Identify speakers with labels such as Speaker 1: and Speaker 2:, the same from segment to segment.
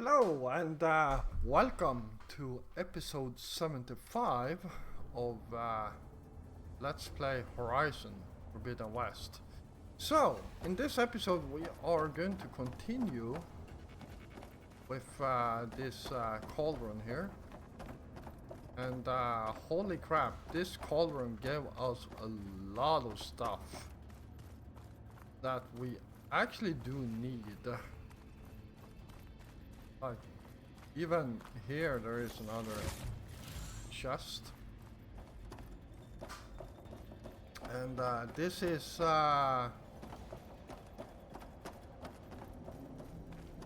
Speaker 1: Hello and welcome to episode 75 of Let's Play Horizon Forbidden West. So, in this episode we are going to continue with this cauldron here. And holy crap, this cauldron gave us a lot of stuff that we actually do need. Like, even here there is another chest. And this is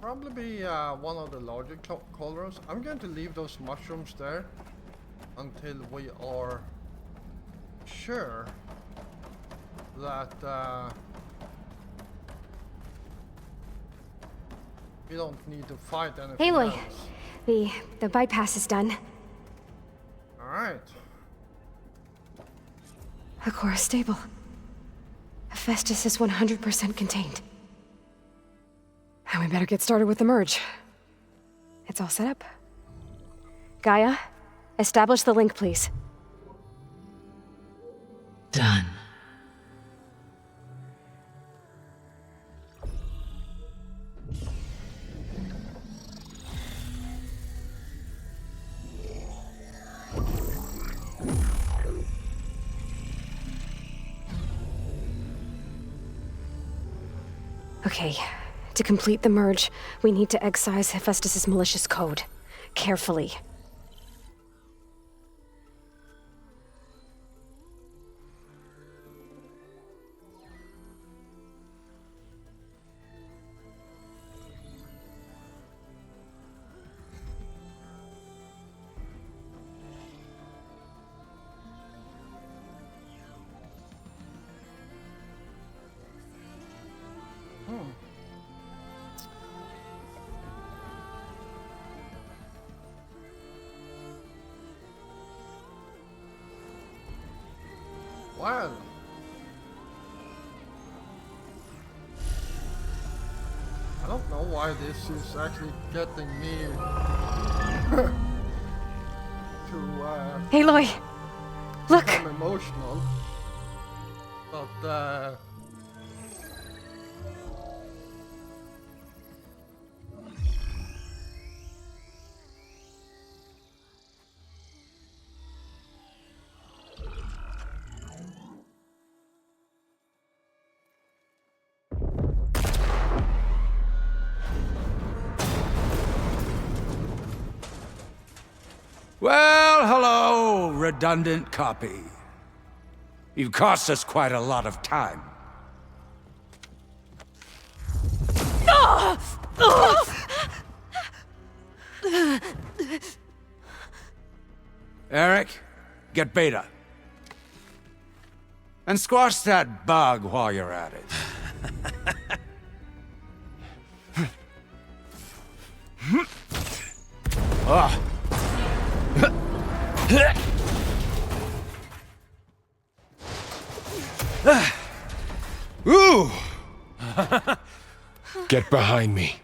Speaker 1: probably one of the larger cauldrons. I'm going to leave those mushrooms there until we are sure that we don't need to fight anything
Speaker 2: Aloy,
Speaker 1: else.
Speaker 2: the bypass is done.
Speaker 1: Alright.
Speaker 2: The core is stable. Hephaestus is 100% contained. And we better get started with the merge. It's all set up. Gaia, establish the link, please.
Speaker 3: Done.
Speaker 2: Okay, to complete the merge, we need to excise Hephaestus' malicious code. Carefully.
Speaker 1: Well, I don't know why this is actually getting me to
Speaker 2: Aloy, look!
Speaker 1: become emotional, but
Speaker 4: Well, hello, redundant copy. You've cost us quite a lot of time. Eric, get Beta. And squash that bug while you're at it. Ah.
Speaker 5: Ooh! Get behind me.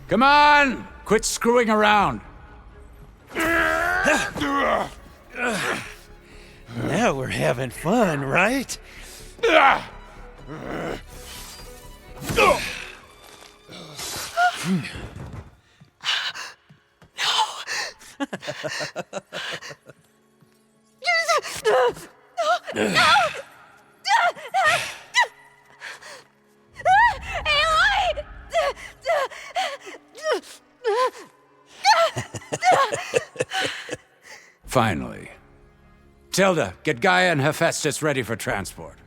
Speaker 4: Come on! Quit screwing around.
Speaker 6: Now we're having fun, right?
Speaker 4: Finally. Tilda, get Gaia and Hephaestus ready for transport.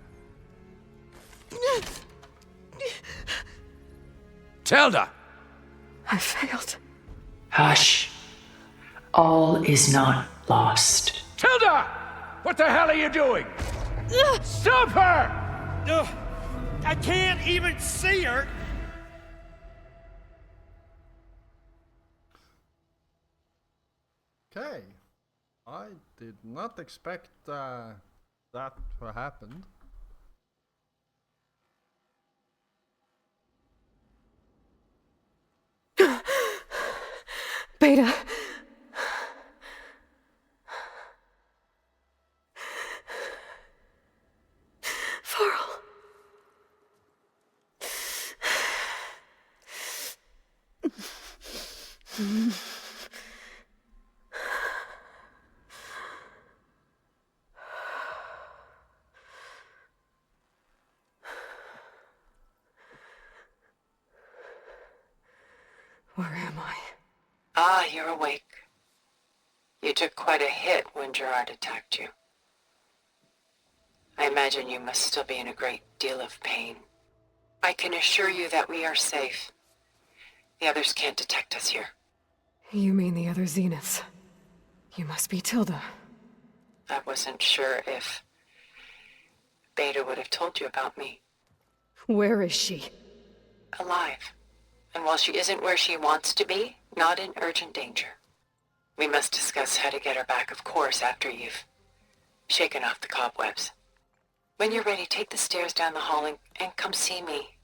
Speaker 4: Tilda!
Speaker 2: I failed.
Speaker 3: Hush. All is not lost.
Speaker 4: Tilda! What the hell are you doing? Stop her!
Speaker 6: I can't even see her.
Speaker 1: okay. I did not expect that happened.
Speaker 2: Beta. Varl. Where am I?
Speaker 3: Ah, you're awake. You took quite a hit when Gerard attacked you. I imagine you must still be in a great deal of pain. I can assure you that we are safe. The others can't detect us here.
Speaker 2: You mean the other Zeniths? You must be Tilda.
Speaker 3: I wasn't sure if Beta would have told you about me.
Speaker 2: Where is she?
Speaker 3: Alive. And while she isn't where she wants to be, not in urgent danger. We must discuss how to get her back, of course, after you've shaken off the cobwebs. When you're ready, take the stairs down the hall and come see me.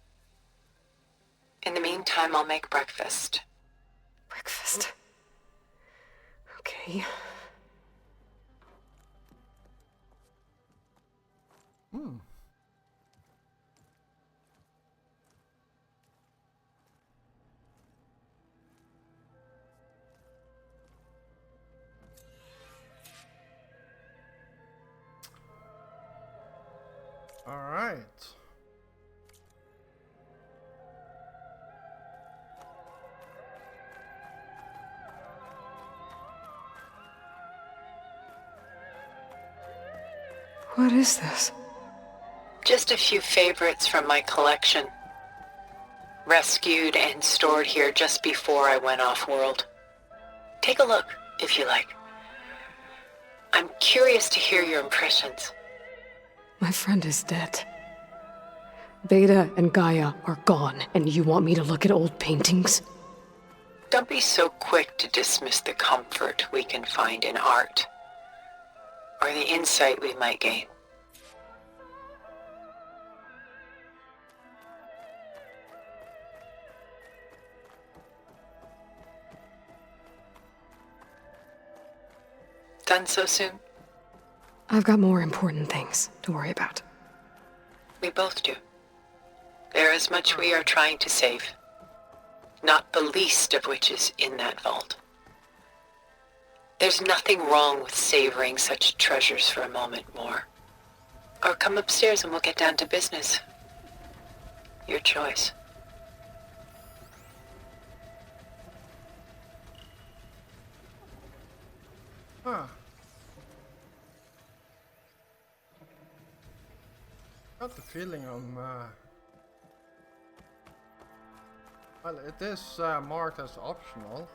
Speaker 3: In the meantime, I'll make breakfast.
Speaker 2: Breakfast. Okay.
Speaker 1: All right.
Speaker 2: What is this?
Speaker 3: Just a few favorites from my collection. Rescued and stored here just before I went off-world. Take a look, if you like. I'm curious to hear your impressions.
Speaker 2: My friend is dead. Beta and Gaia are gone, and you want me to look at old paintings?
Speaker 3: Don't be so quick to dismiss the comfort we can find in art, or the insight we might gain. Done so soon?
Speaker 2: I've got more important things to worry about.
Speaker 3: We both do. There is much we are trying to save, not the least of which is in that vault. There's nothing wrong with savoring such treasures for a moment more. Or come upstairs and we'll get down to business. Your choice.
Speaker 1: Huh. Got the feeling well, it is marked as optional.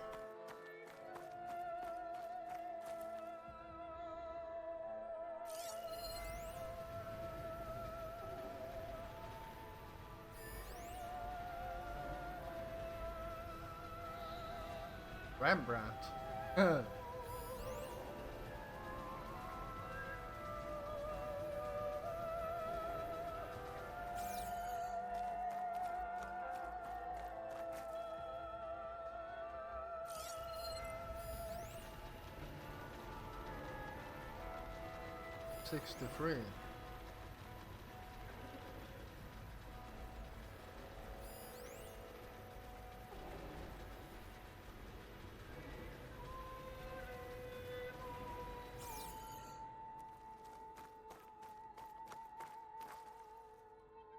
Speaker 1: Rembrandt. 63.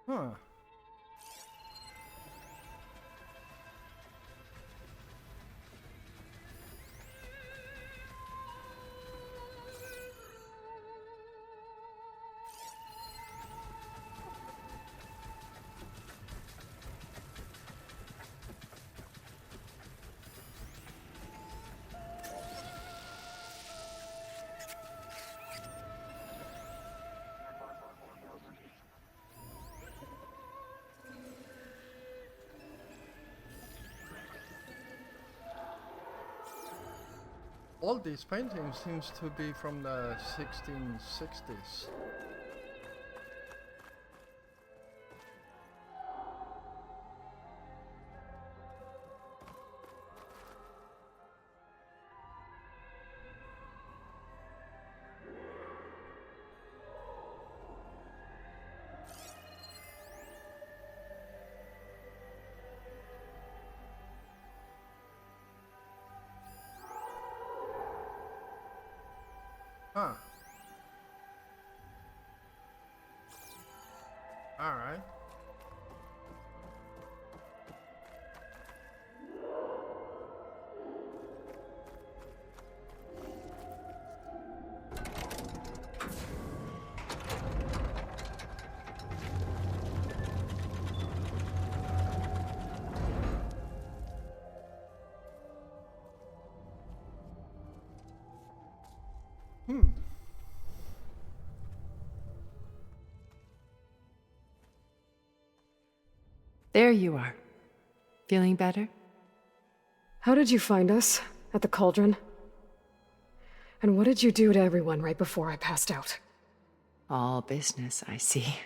Speaker 1: Huh. All these paintings seems to be from the 1660s. Alright.
Speaker 3: There you are. Feeling better?
Speaker 2: How did you find us? At the cauldron? And what did you do to everyone right before I passed out?
Speaker 3: All business, I see.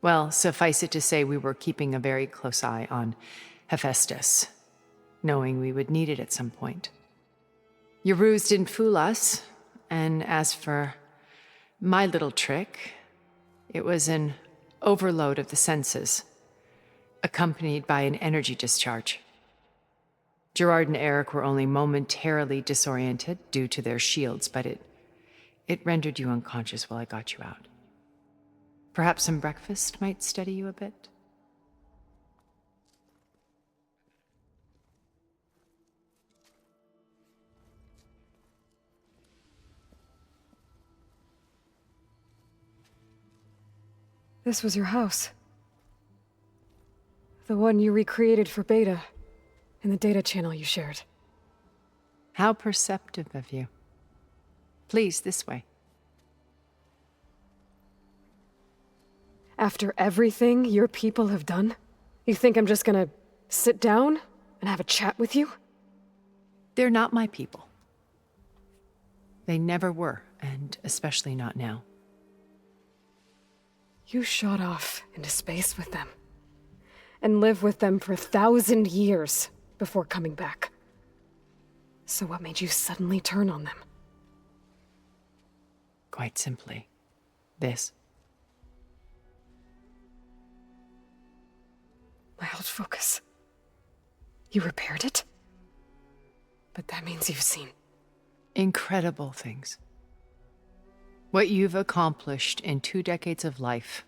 Speaker 3: Well, suffice it to say we were keeping a very close eye on Hephaestus, knowing we would need it at some point. Your ruse didn't fool us, and as for my little trick, it was an overload of the senses, accompanied by an energy discharge. Gerard and Eric were only momentarily disoriented due to their shields, but it rendered you unconscious while I got you out. Perhaps some breakfast might steady you a bit?
Speaker 2: This was your house. The one you recreated for Beta, in the data channel you shared.
Speaker 3: How perceptive of you. Please, this way.
Speaker 2: After everything your people have done, you think I'm just gonna sit down and have a chat with you?
Speaker 3: They're not my people. They never were, and especially not now.
Speaker 2: You shot off into space with them, and lived with them for 1,000 years before coming back. So what made you suddenly turn on them?
Speaker 3: Quite simply, this.
Speaker 2: My old focus. You repaired it? But that means you've seen
Speaker 3: Incredible things. What you've accomplished in 2 decades of life.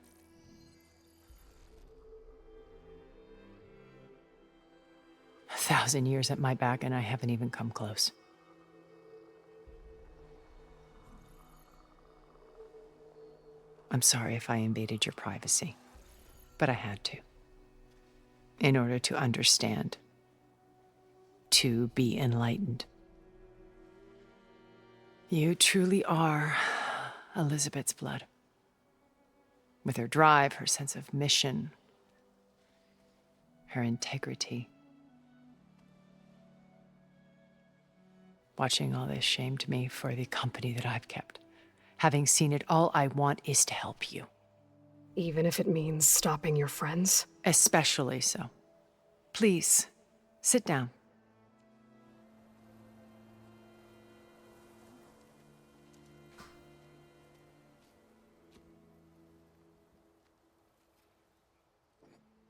Speaker 3: A 1,000 years at my back, and I haven't even come close. I'm sorry if I invaded your privacy, but I had to. In order to understand. To be enlightened. You truly are Elizabeth's blood. With her drive, her sense of mission, her integrity. Watching all this shamed me for the company that I've kept. Having seen it, all I want is to help you.
Speaker 2: even if it means stopping your friends?
Speaker 3: Especially so. Please, sit down.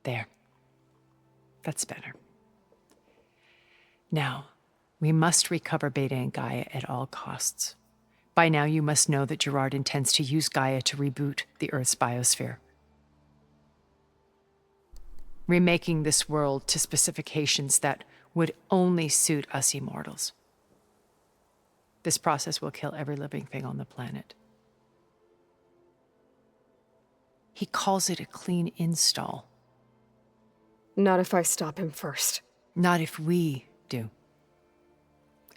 Speaker 3: There. That's better. Now, we must recover Beta and Gaia at all costs. By now, you must know that Gerard intends to use Gaia to reboot the Earth's biosphere. Remaking this world to specifications that would only suit us immortals. This process will kill every living thing on the planet. He calls it a clean install.
Speaker 2: Not if I stop him first.
Speaker 3: Not if we do.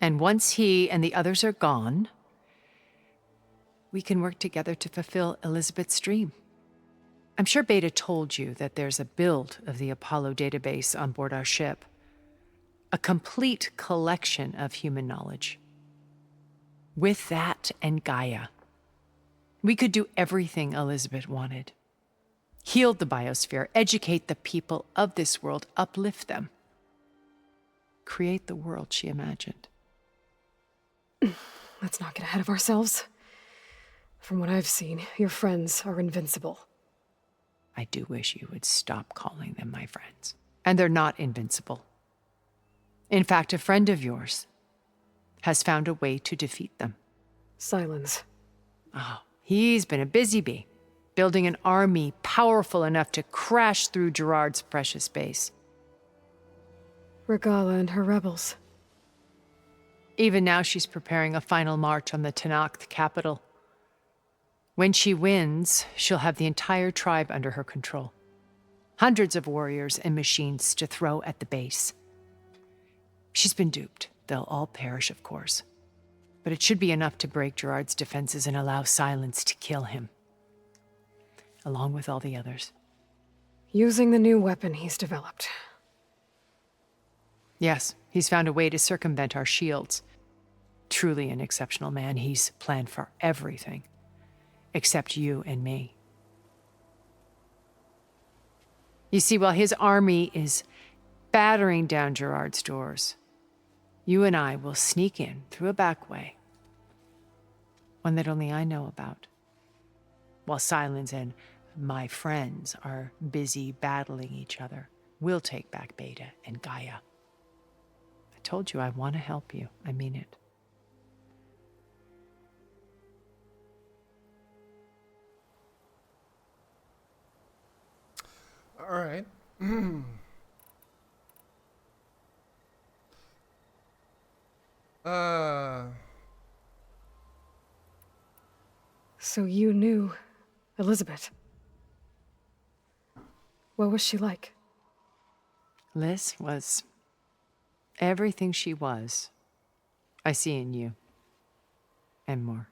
Speaker 3: And once he and the others are gone, we can work together to fulfill Elizabeth's dream. I'm sure Beta told you that there's a build of the Apollo database on board our ship. A complete collection of human knowledge. With that and Gaia, we could do everything Elizabeth wanted. Heal the biosphere, educate the people of this world, uplift them. Create the world she imagined.
Speaker 2: Let's not get ahead of ourselves. From what I've seen, your friends are invincible.
Speaker 3: I do wish you would stop calling them my friends. And they're not invincible. In fact, a friend of yours has found a way to defeat them.
Speaker 2: Silence.
Speaker 3: Oh, he's been a busy bee, building an army
Speaker 5: powerful enough to crash through Gerard's precious base.
Speaker 2: Regala and her rebels.
Speaker 5: Even now, she's preparing a final march on the Tenakth capital. When she wins, she'll have the entire tribe under her control. Hundreds of warriors and machines to throw at the base. She's been duped. They'll all perish, of course. But it should be enough to break Gerard's defenses and allow Silence to kill him. Along with all the others.
Speaker 2: Using the new weapon he's developed.
Speaker 5: Yes, he's found a way to circumvent our shields. Truly an exceptional man. He's planned for everything. Except you and me. You see, while his army is battering down Gerard's doors, you and I will sneak in through a back way. One that only I know about. While Silence and my friends are busy battling each other, we'll take back Beta and Gaia. I told you I want to help you. I mean it.
Speaker 1: All right.
Speaker 2: So you knew Elizabeth. What was she like?
Speaker 5: Liz was everything she was. I see in you. And more.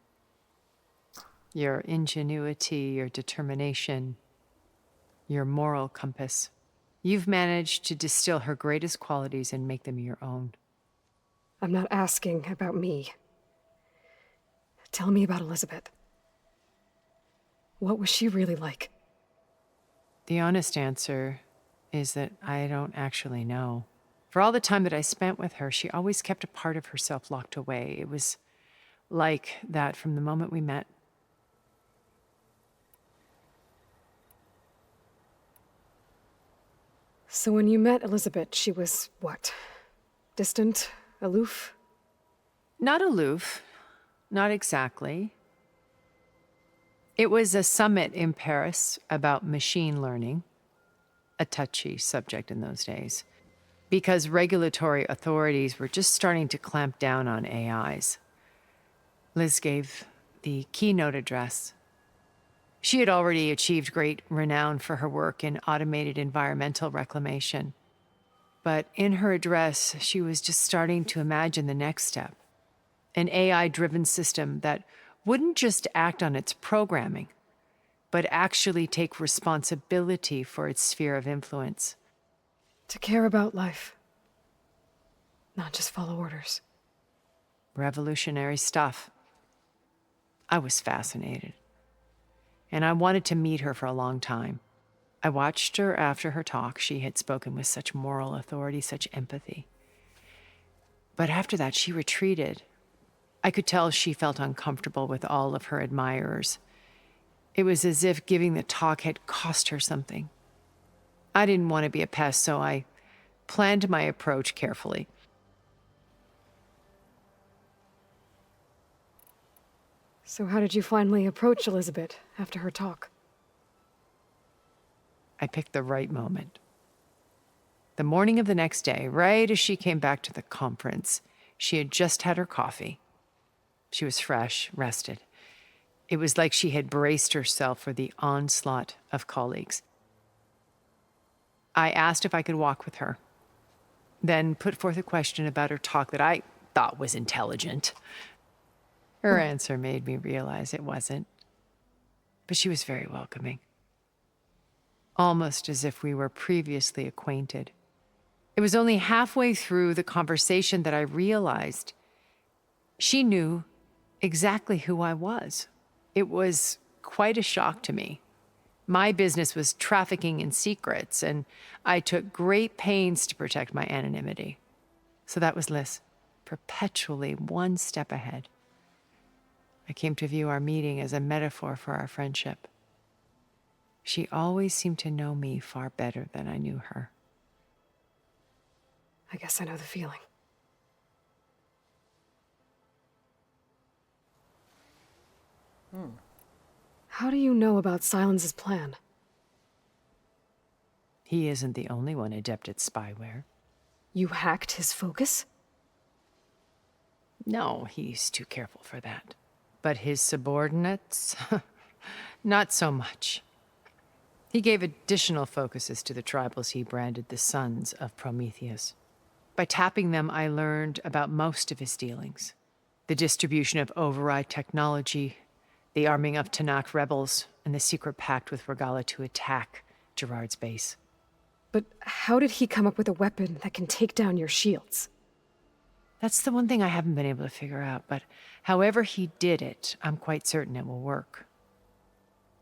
Speaker 5: Your ingenuity, your determination, your moral compass. You've managed to distill her greatest qualities and make them your own.
Speaker 2: I'm not asking about me. Tell me about Elizabeth. What was she really like?
Speaker 5: The honest answer is that I don't actually know. For all the time that I spent with her, she always kept a part of herself locked away. It was like that from the moment we met.
Speaker 2: So when you met Elizabeth, she was what? Distant? Aloof?
Speaker 5: Not aloof. Not exactly. It was a summit in Paris about machine learning, a touchy subject in those days, because regulatory authorities were just starting to clamp down on AIs. Liz gave the keynote address. She had already achieved great renown for her work in automated environmental reclamation. But in her address, she was just starting to imagine the next step. An AI-driven system that wouldn't just act on its programming, but actually take responsibility for its sphere of influence.
Speaker 2: To care about life. Not just follow orders.
Speaker 5: Revolutionary stuff. I was fascinated. And I wanted to meet her for a long time. I watched her after her talk. She had spoken with such moral authority, such empathy. But after that, she retreated. I could tell she felt uncomfortable with all of her admirers. It was as if giving the talk had cost her something. I didn't want to be a pest, so I planned my approach carefully.
Speaker 2: So how did you finally approach Elizabeth after her talk?
Speaker 5: I picked the right moment. The morning of the next day, right as she came back to the conference, she had just had her coffee. She was fresh, rested. It was like she had braced herself for the onslaught of colleagues. I asked if I could walk with her, then put forth a question about her talk that I thought was intelligent. Her answer made me realize it wasn't. But she was very welcoming. Almost as if we were previously acquainted. It was only halfway through the conversation that I realized she knew exactly who I was. It was quite a shock to me. My business was trafficking in secrets, and I took great pains to protect my anonymity. So that was Liz, perpetually one step ahead. I came to view our meeting as a metaphor for our friendship. She always seemed to know me far better than I knew her.
Speaker 2: I guess I know the feeling. How do you know about Silence's plan?
Speaker 5: He isn't the only one adept at spyware.
Speaker 2: You hacked his focus?
Speaker 5: No, he's too careful for that. But his subordinates? Not so much. He gave additional focuses to the tribals he branded the Sons of Prometheus. By tapping them, I learned about most of his dealings. The distribution of override technology, the arming of Tanakh rebels, and the secret pact with Regala to attack Gerard's base.
Speaker 2: But how did he come up with a weapon that can take down your shields?
Speaker 5: That's the one thing I haven't been able to figure out, but however he did it, I'm quite certain it will work.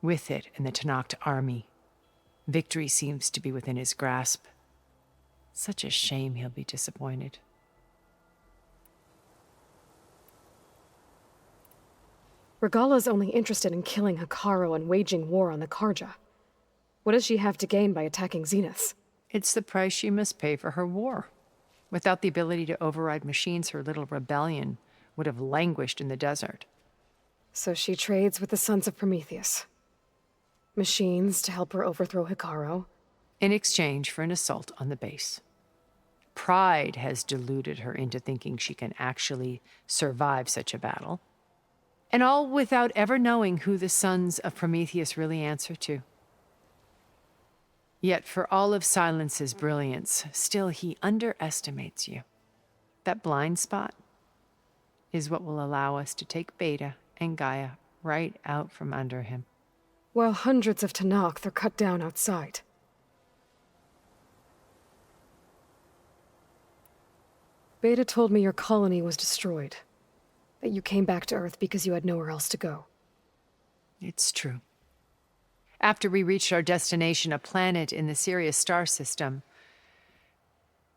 Speaker 5: With it and the Tanakh army, victory seems to be within his grasp. Such a shame he'll be disappointed.
Speaker 2: Regala's only interested in killing Hikaru and waging war on the Karja. What does she have to gain by attacking Zeniths?
Speaker 5: It's the price she must pay for her war. Without the ability to override machines, her little rebellion would have languished in the desert.
Speaker 2: So she trades with the Sons of Prometheus. Machines to help her overthrow Hikaru.
Speaker 5: In exchange for an assault on the base. Pride has deluded her into thinking she can actually survive such a battle. And all without ever knowing who the Sons of Prometheus really answer to. Yet for all of Silence's brilliance, still he underestimates you. That blind spot is what will allow us to take Beta and Gaia right out from under him.
Speaker 2: While hundreds of Tanakh are cut down outside. Beta told me your colony was destroyed. That you came back to Earth because you had nowhere else to go.
Speaker 5: It's true. After we reached our destination, a planet in the Sirius star system,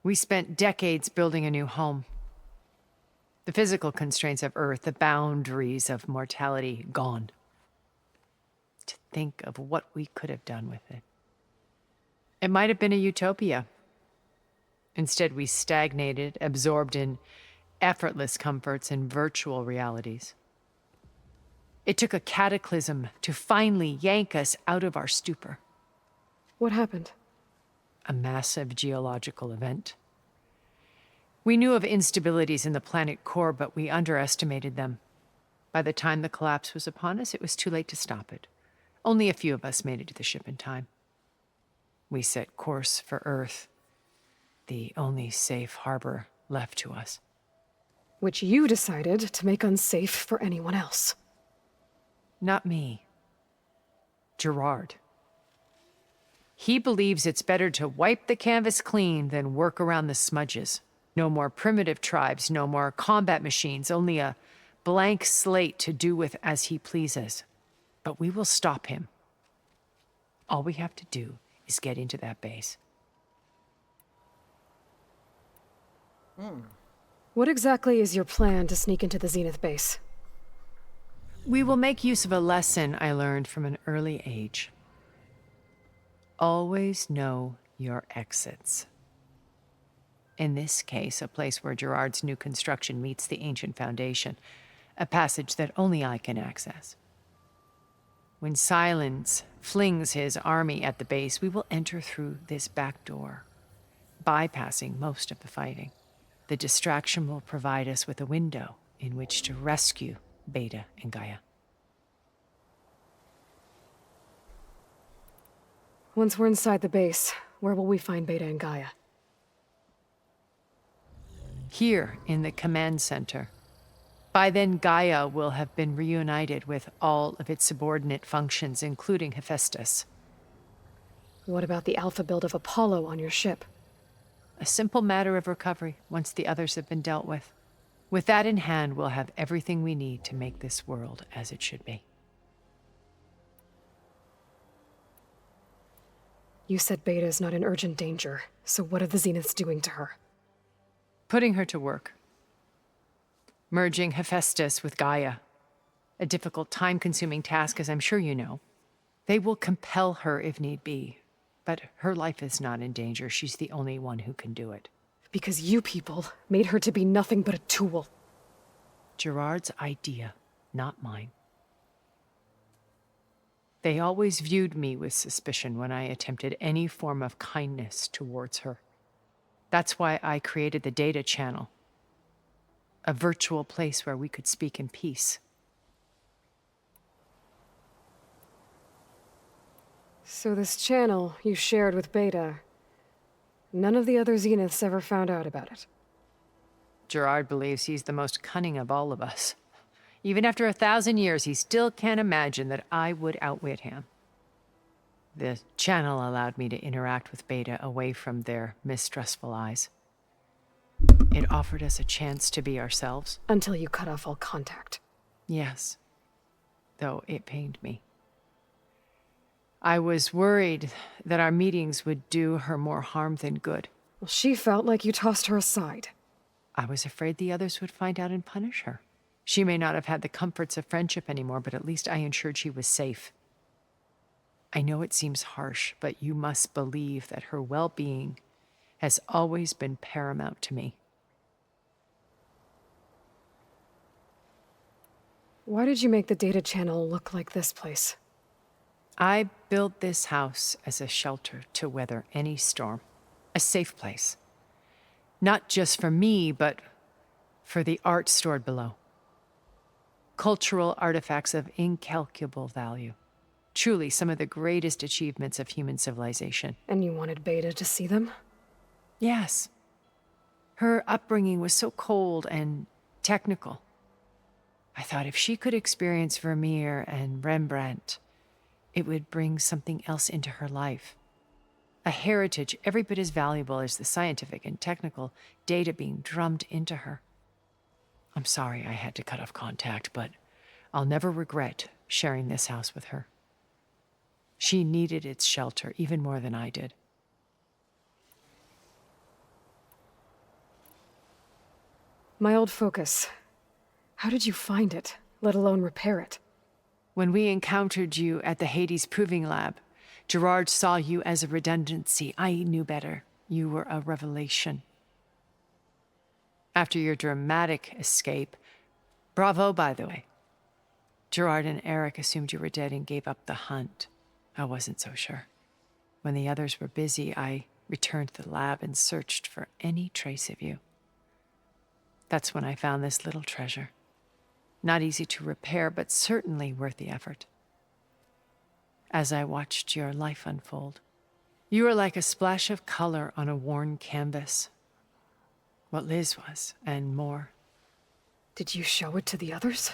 Speaker 5: we spent decades building a new home. The physical constraints of Earth, the boundaries of mortality, gone. To think of what we could have done with it. It might have been a utopia. Instead, we stagnated, absorbed in effortless comforts and virtual realities. It took a cataclysm to finally yank us out of our stupor.
Speaker 2: What happened?
Speaker 5: A massive geological event. We knew of instabilities in the planet core, but we underestimated them. By the time the collapse was upon us, it was too late to stop it. Only a few of us made it to the ship in time. We set course for Earth, the only safe harbor left to us.
Speaker 2: Which you decided to make unsafe for anyone else.
Speaker 5: Not me. Gerard. He believes it's better to wipe the canvas clean than work around the smudges. No more primitive tribes, no more combat machines, only a blank slate to do with as he pleases. But we will stop him. All we have to do is get into that base.
Speaker 2: What exactly is your plan to sneak into the Zenith base?
Speaker 5: We will make use of a lesson I learned from an early age. Always know your exits. In this case, a place where Gerard's new construction meets the ancient foundation, a passage that only I can access. When Silence flings his army at the base, we will enter through this back door, bypassing most of the fighting. The distraction will provide us with a window in which to rescue Beta and Gaia.
Speaker 2: Once we're inside the base, where will we find Beta and Gaia?
Speaker 5: Here in the command center. By then, Gaia will have been reunited with all of its subordinate functions, including Hephaestus.
Speaker 2: What about the alpha build of Apollo on your ship?
Speaker 5: A simple matter of recovery once the others have been dealt with. With that in hand, we'll have everything we need to make this world as it should be.
Speaker 2: You said Beta is not in urgent danger, so what are the Zeniths doing to her?
Speaker 5: Putting her to work. Merging Hephaestus with Gaia. A difficult, time-consuming task, as I'm sure you know. They will compel her if need be. But her life is not in danger. She's the only one who can do it.
Speaker 2: Because you people made her to be nothing but a tool.
Speaker 5: Gerard's idea, not mine. They always viewed me with suspicion when I attempted any form of kindness towards her. That's why I created the data channel, a virtual place where we could speak in peace.
Speaker 2: So this channel you shared with Beta, none of the other Zeniths ever found out about it.
Speaker 5: Gerard believes he's the most cunning of all of us. Even after 1,000 years, he still can't imagine that I would outwit him. The channel allowed me to interact with Beta away from their mistrustful eyes. It offered us a chance to be ourselves.
Speaker 2: Until you cut off all contact.
Speaker 5: Yes, though it pained me. I was worried that our meetings would do her more harm than good.
Speaker 2: Well, she felt like you tossed her aside.
Speaker 5: I was afraid the others would find out and punish her. She may not have had the comforts of friendship anymore, but at least I ensured she was safe. I know it seems harsh, but you must believe that her well-being has always been paramount to me.
Speaker 2: Why did you make the data channel look like this place?
Speaker 5: I built this house as a shelter to weather any storm. A safe place. Not just for me, but for the art stored below. Cultural artifacts of incalculable value. Truly some of the greatest achievements of human civilization.
Speaker 2: And you wanted Beta to see them?
Speaker 5: Yes. Her upbringing was so cold and technical. I thought if she could experience Vermeer and Rembrandt, it would bring something else into her life. A heritage every bit as valuable as the scientific and technical data being drummed into her. I'm sorry I had to cut off contact, but I'll never regret sharing this house with her. She needed its shelter even more than I did.
Speaker 2: My old focus. How did you find it, let alone repair it?
Speaker 5: When we encountered you at the Hades Proving Lab, Gerard saw you as a redundancy. I knew better. You were a revelation. After your dramatic escape, bravo, by the way. Gerard and Eric assumed you were dead and gave up the hunt. I wasn't so sure. When the others were busy, I returned to the lab and searched for any trace of you. That's when I found this little treasure. Not easy to repair, but certainly worth the effort. As I watched your life unfold, you were like a splash of color on a worn canvas. What Liz was, and more.
Speaker 2: Did you show it to the others?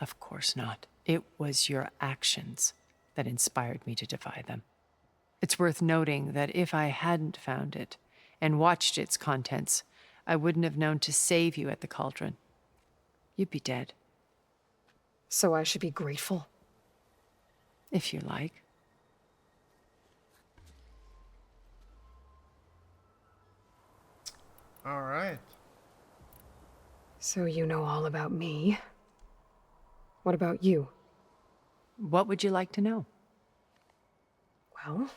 Speaker 5: Of course not. It was your actions that inspired me to defy them. It's worth noting that if I hadn't found it and watched its contents, I wouldn't have known to save you at the cauldron. You'd be dead.
Speaker 2: So I should be grateful?
Speaker 5: If you like.
Speaker 1: All right.
Speaker 2: So you know all about me. What about you?
Speaker 5: What would you like to know?
Speaker 2: Well,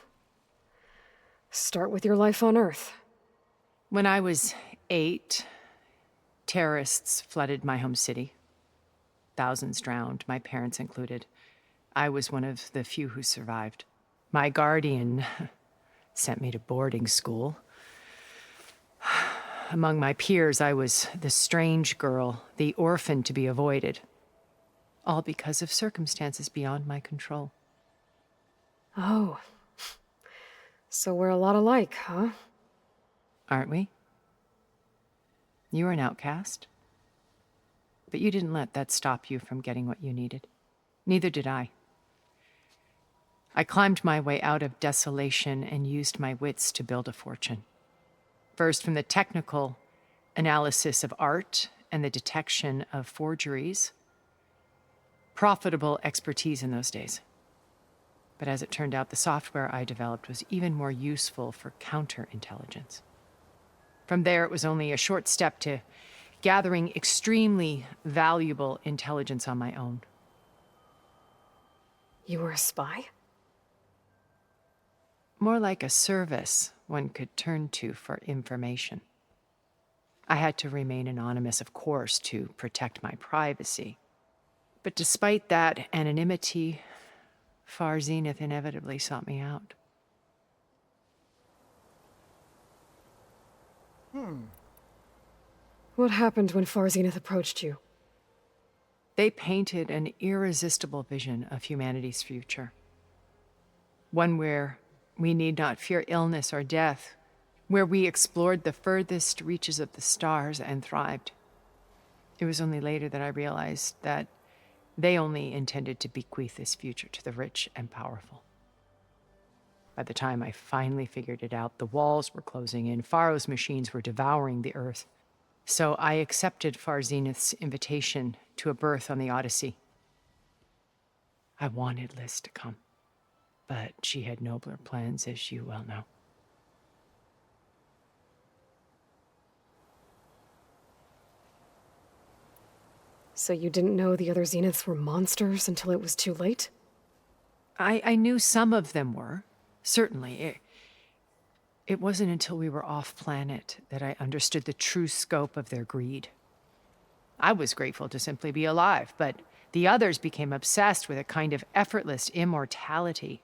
Speaker 2: start with your life on Earth.
Speaker 5: When I was 8, terrorists flooded my home city. Thousands drowned, my parents included. I was one of the few who survived. My guardian sent me to boarding school. Among my peers, I was the strange girl, the orphan to be avoided. All because of circumstances beyond my control.
Speaker 2: Oh. So we're a lot alike, huh?
Speaker 5: Aren't we? You were an outcast. But you didn't let that stop you from getting what you needed. Neither did I. I climbed my way out of desolation and used my wits to build a fortune. First, from the technical analysis of art and the detection of forgeries. Profitable expertise in those days. But as it turned out, the software I developed was even more useful for counterintelligence. From there, it was only a short step to gathering extremely valuable intelligence on my own.
Speaker 2: You were a spy?
Speaker 5: More like a service one could turn to for information. I had to remain anonymous, of course, to protect my privacy. But despite that anonymity, Far Zenith inevitably sought me out.
Speaker 2: What happened when Far Zenith approached you?
Speaker 5: They painted an irresistible vision of humanity's future. One where we need not fear illness or death, where we explored the furthest reaches of the stars and thrived. It was only later that I realized that they only intended to bequeath this future to the rich and powerful. By the time I finally figured it out, the walls were closing in, Pharaoh's machines were devouring the earth. So I accepted Far Zenith's invitation to a berth on the Odyssey. I wanted Liz to come, but she had nobler plans, as you well know.
Speaker 2: So you didn't know the other Zeniths were monsters until it was too late?
Speaker 5: I knew some of them were, certainly. It wasn't until we were off-planet that I understood the true scope of their greed. I was grateful to simply be alive, but the others became obsessed with a kind of effortless immortality.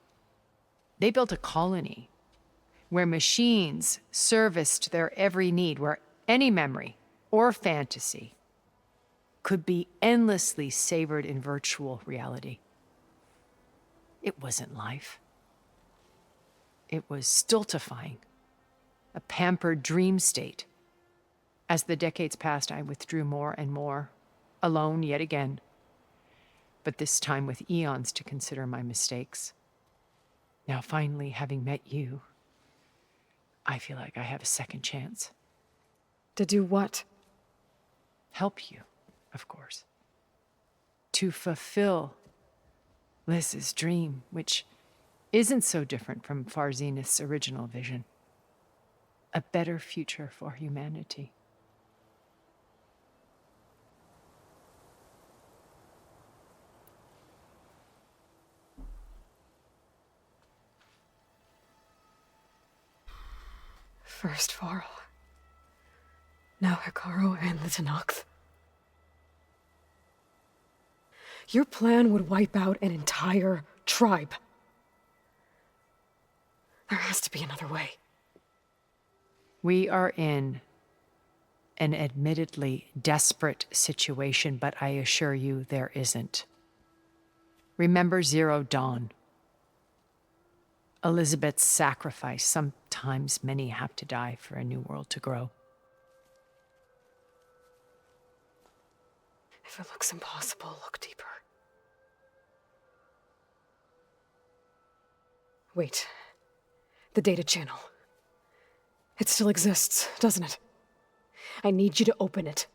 Speaker 5: They built a colony where machines serviced their every need, where any memory or fantasy could be endlessly savored in virtual reality. It wasn't life. It was stultifying, a pampered dream state. As the decades passed, I withdrew more and more, alone yet again, but this time with eons to consider my mistakes. Now, finally, having met you, I feel like I have a second chance.
Speaker 2: To do what?
Speaker 5: Help you, of course. To fulfill Liz's dream, which isn't so different from Far Zenith's original vision. A better future for humanity.
Speaker 2: First Varl. Now Hikaru and the Tenakth. Your plan would wipe out an entire tribe. There has to be another way.
Speaker 5: We are in an admittedly desperate situation, but I assure you there isn't. Remember Zero Dawn. Elizabeth's sacrifice. Sometimes many have to die for a new world to grow.
Speaker 2: If it looks impossible, look deeper. Wait. The data channel. It still exists, doesn't it? I need you to open it.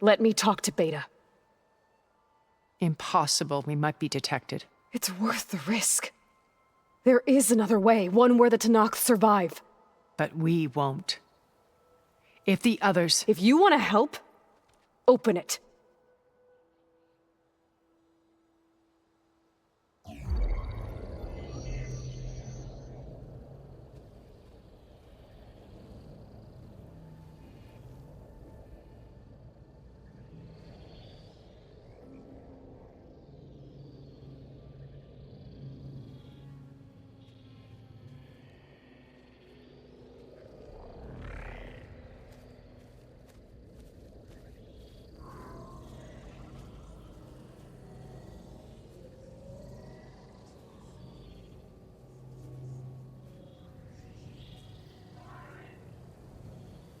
Speaker 2: Let me talk to Beta.
Speaker 5: Impossible. We might be detected.
Speaker 2: It's worth the risk. There is another way, one where the Tenakth survive.
Speaker 5: But we won't. If the others...
Speaker 2: If you want to help, open it.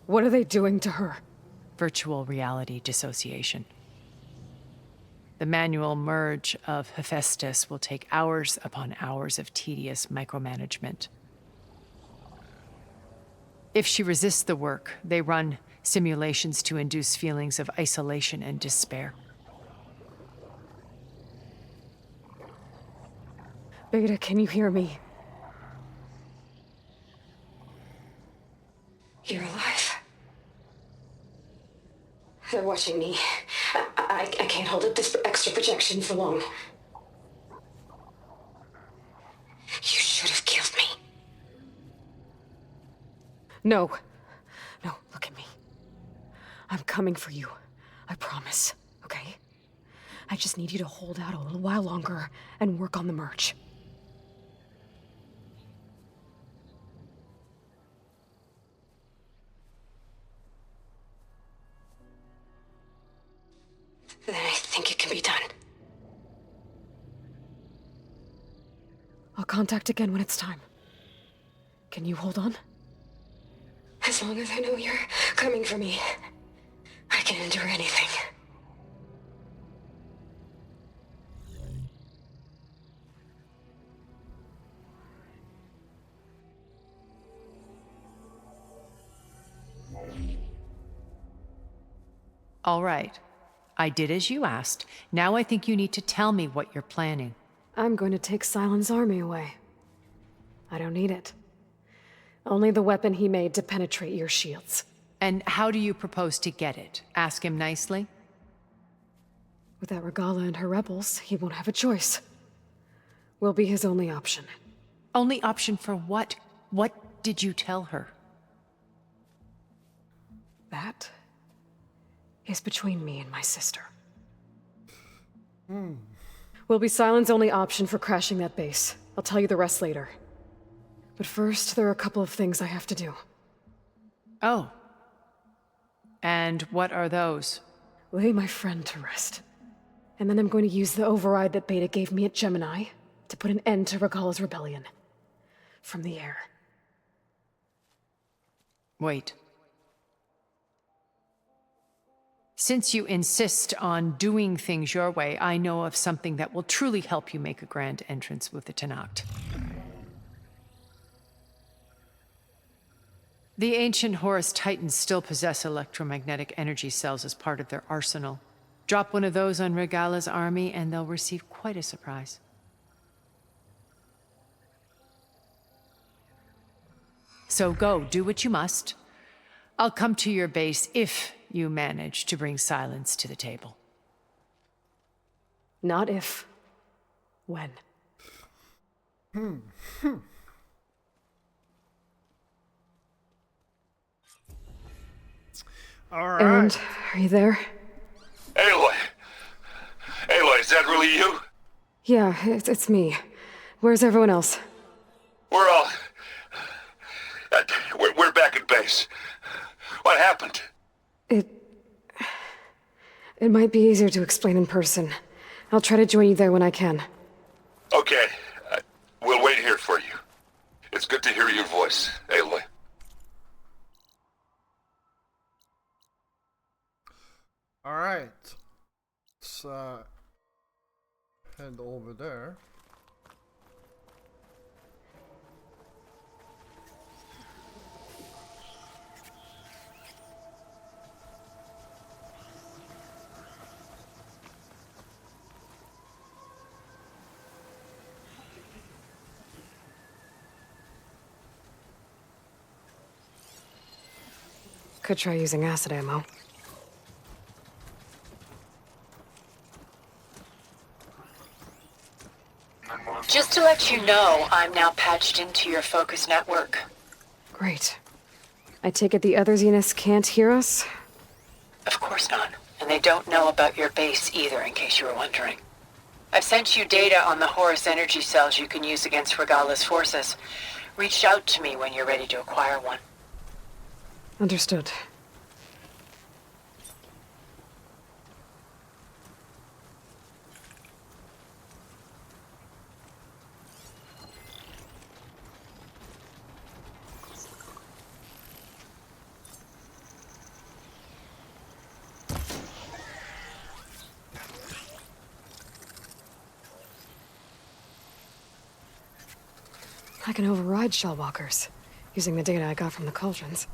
Speaker 2: What are they doing to her?
Speaker 5: Virtual reality dissociation. The manual merge of Hephaestus will take hours upon hours of tedious micromanagement. If she resists the work, they run simulations to induce feelings of isolation and despair.
Speaker 2: Beta, can you hear me? You're alive. They're watching me. I can't hold up this extra projection for long. You should have killed me. No. No, look at me. I'm coming for you. I promise, okay? I just need you to hold out a little while longer and work on the merge. contact again when it's time. Can you hold on? As long as I know you're coming for me, I can endure anything.
Speaker 5: All right. I did as you asked. Now I think you need to tell me what you're planning.
Speaker 2: I'm going to take Silent's army away. I don't need it. Only the weapon he made to penetrate your shields.
Speaker 5: And how do you propose to get it? Ask him nicely?
Speaker 2: Without Regala and her rebels, he won't have a choice. We'll be his only option.
Speaker 5: Only option for what? What did you tell her?
Speaker 2: That is between me and my sister. Will be Silent's only option for crashing that base. I'll tell you the rest later. But first, there are a couple of things I have to do.
Speaker 5: Oh. And what are those?
Speaker 2: Lay my friend to rest. And then I'm going to use the override that Beta gave me at Gemini to put an end to Regala's rebellion. From the air.
Speaker 5: Wait. Since you insist on doing things your way, I know of something that will truly help you make a grand entrance with the Tenakth. The ancient Horus Titans still possess electromagnetic energy cells as part of their arsenal. Drop one of those on Regala's army, and they'll receive quite a surprise. So go, do what you must. I'll come to your base if you manage to bring Silence to the table.
Speaker 2: Not if. When.
Speaker 1: All right.
Speaker 2: Erend, are you there?
Speaker 7: Aloy! Aloy, is that really you?
Speaker 2: Yeah, it's me. Where's everyone else?
Speaker 7: We're all... we're back at base. What happened?
Speaker 2: It might be easier to explain in person. I'll try to join you there when I can.
Speaker 7: Okay. We'll wait here for you. It's good to hear your voice, Aloy.
Speaker 1: All right. Let's head over there.
Speaker 2: Could try using acid ammo.
Speaker 3: Just to let you know, I'm now patched into your focus network.
Speaker 2: Great. I take it the other Zeniths can't hear us?
Speaker 3: Of course not. And they don't know about your base either, in case you were wondering. I've sent you data on the Horus energy cells you can use against Regala's forces. Reach out to me when you're ready to acquire one.
Speaker 2: Understood. I can override shellwalkers, using the data I got from the cauldrons.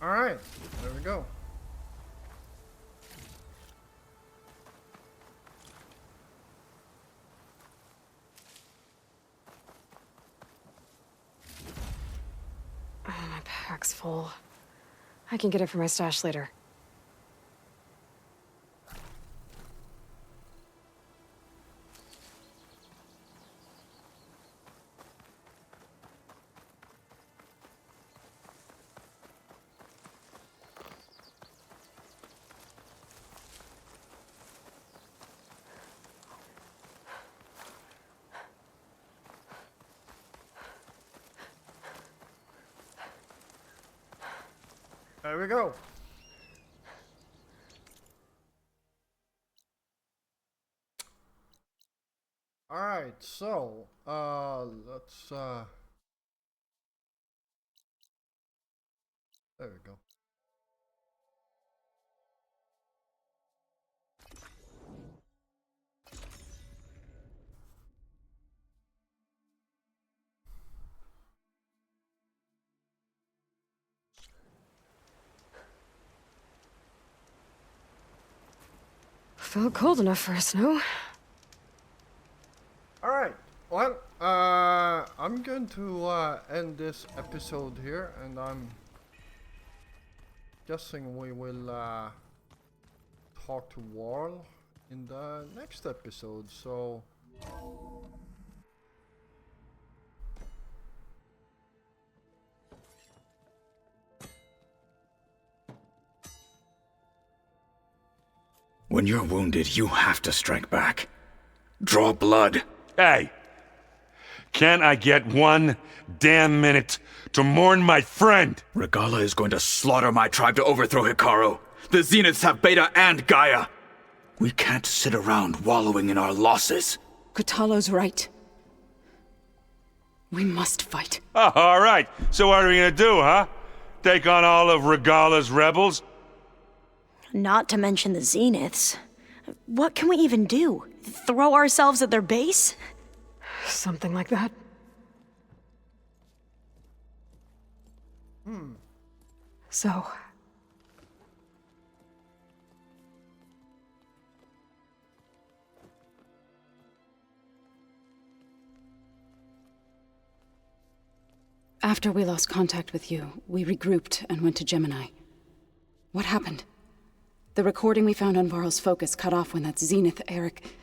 Speaker 1: Alright, there we go.
Speaker 2: Oh, my pack's full. I can get it from my stash later.
Speaker 1: There we go. Alright, so, let's, there we go.
Speaker 2: Felt cold enough for a snow.
Speaker 1: Alright, well, I'm going to end this episode here, and I'm guessing we will talk to Warl in the next episode, so...
Speaker 8: When you're wounded, you have to strike back. Draw blood.
Speaker 7: Hey! Can't I get one damn minute to mourn my friend?
Speaker 8: Regala is going to slaughter my tribe to overthrow Hikaru. The Zeniths have Beta and Gaia. We can't sit around wallowing in our losses.
Speaker 9: Kotalo's right. We must fight.
Speaker 7: Oh, all right. So what are we gonna do, huh? Take on all of Regala's rebels?
Speaker 10: Not to mention the Zeniths. What can we even do? Throw ourselves at their base?
Speaker 2: Something like that. So...
Speaker 9: After we lost contact with you, we regrouped and went to Gemini. What happened? The recording we found on Varl's focus cut off when that Zenith, Eric...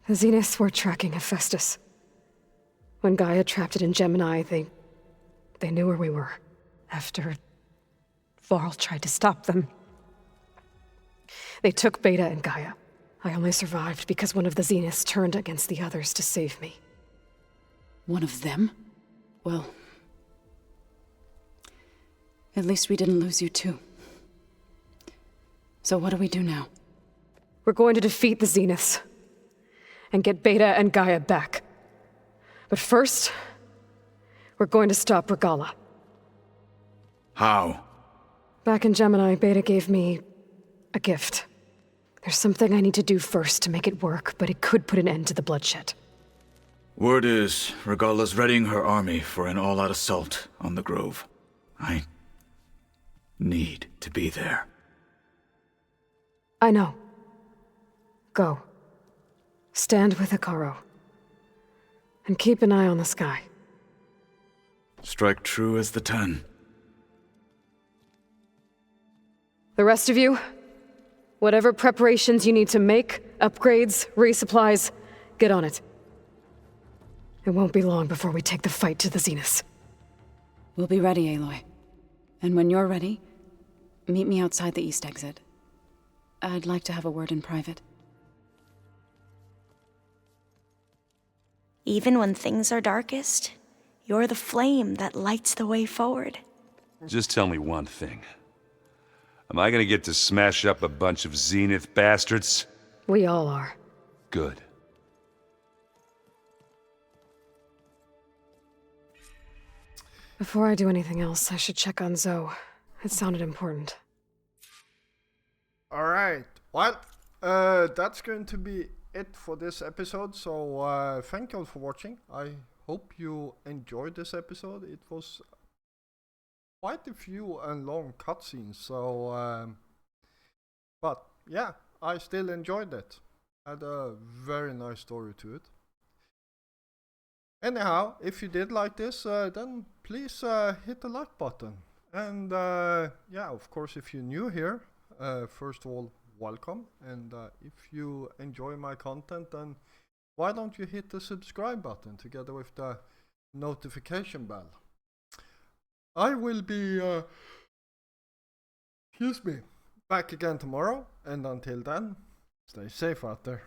Speaker 2: The Zeniths were tracking Hephaestus. When Gaia trapped it in Gemini, they knew where we were. After Varl tried to stop them. They took Beta and Gaia. I only survived because one of the Zeniths turned against the others to save me.
Speaker 9: One of them? Well... At least we didn't lose you too. So what do we do now?
Speaker 2: We're going to defeat the Zeniths. And get Beta and Gaia back. But first, we're going to stop Regala.
Speaker 8: How?
Speaker 2: Back in Gemini, Beta gave me a gift. There's something I need to do first to make it work, but it could put an end to the bloodshed.
Speaker 8: Word is, Regala's readying her army for an all-out assault on the Grove. I need to be there.
Speaker 2: I know. Go. Stand with Hikaru. And keep an eye on the sky.
Speaker 8: Strike true as the 10.
Speaker 2: The rest of you, whatever preparations you need to make, upgrades, resupplies, get on it. It won't be long before we take the fight to the Zeniths.
Speaker 9: We'll be ready, Aloy. And when you're ready, meet me outside the east exit. I'd like to have a word in private.
Speaker 10: Even when things are darkest, you're the flame that lights the way forward.
Speaker 7: Just tell me one thing. Am I gonna get to smash up a bunch of Zenith bastards?
Speaker 2: We all are.
Speaker 7: Good.
Speaker 2: Before I do anything else, I should check on Zoe. It sounded important.
Speaker 1: Alright, well, that's going to be it for this episode, so thank you all for watching. I hope you enjoyed this episode. It was quite a few and long cutscenes. So, but yeah, I still enjoyed it. Had a very nice story to it. Anyhow, if you did like this, then please hit the like button. And yeah, of course, if you're new here, first of all, welcome. And if you enjoy my content, then why don't you hit the subscribe button together with the notification bell? I will be, excuse me, back again tomorrow. And until then, stay safe out there.